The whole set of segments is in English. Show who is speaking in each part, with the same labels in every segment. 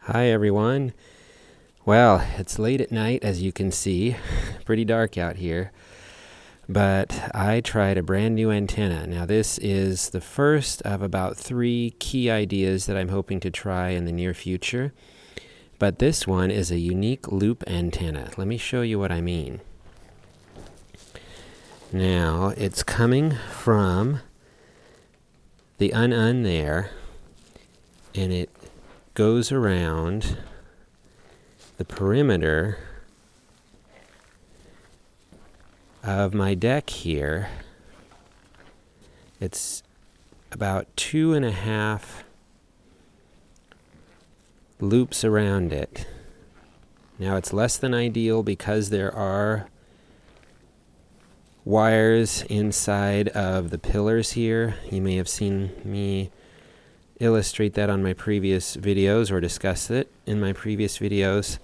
Speaker 1: Hi everyone. Well, it's late at night as you can see, pretty dark out here, but I tried a brand new antenna. Now this is the first of about 3 key ideas that I'm hoping to try in the near future, but this one is a unique loop antenna. Let me show you what I mean. Now it's coming from the un there, and it goes around the perimeter of my deck here. It's about 2.5 loops around it. Now it's less than ideal because there are wires inside of the pillars here. You may have seen me illustrate that on my previous videos or discuss it in my previous videos,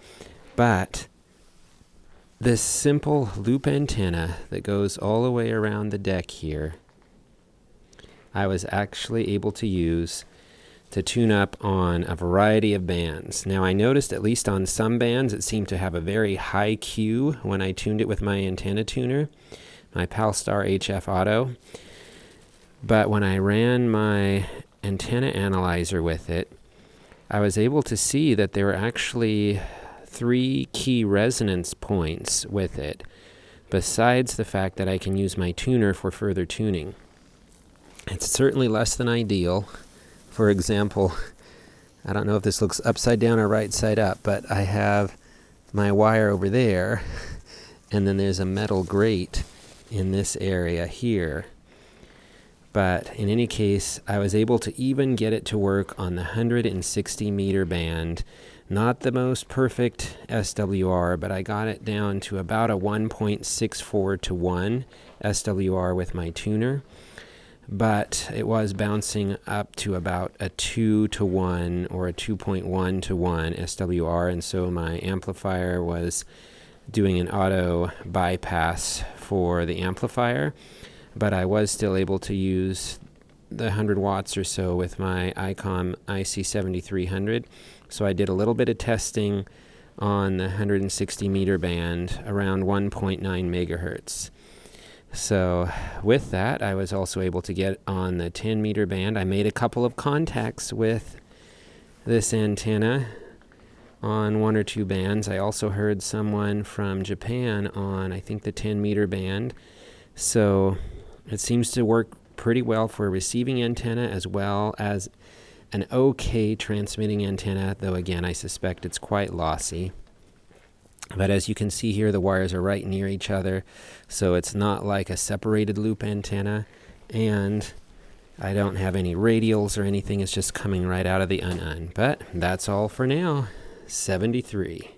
Speaker 1: but this simple loop antenna that goes all the way around the deck here, I was actually able to use to tune up on a variety of bands. Now I noticed at least on some bands it seemed to have a very high Q when I tuned it with my antenna tuner, my Palstar HF Auto, but when I ran my antenna analyzer with it, I was able to see that there were actually 3 key resonance points with it, besides the fact that I can use my tuner for further tuning. It's certainly less than ideal. For example, I don't know if this looks upside down or right side up, but I have my wire over there, and then there's a metal grate in this area here. But in any case, I was able to even get it to work on the 160 meter band. Not the most perfect SWR, but I got it down to about a 1.64 to 1 SWR with my tuner. But it was bouncing up to about a 2 to 1 or a 2.1 to 1 SWR, and so my amplifier was doing an auto bypass for the amplifier. But I was still able to use the 100 watts or so with my ICOM IC7300. So I did a little bit of testing on the 160 meter band around 1.9 megahertz. So with that, I was also able to get on the 10 meter band. I made a couple of contacts with this antenna on 1 or 2 bands. I also heard someone from Japan on, I think, the 10 meter band. So it seems to work pretty well for a receiving antenna as well as an okay transmitting antenna, though again I suspect it's quite lossy. But as you can see here, the wires are right near each other, so it's not like a separated loop antenna, and I don't have any radials or anything. It's just coming right out of the un. But that's all for now. 73.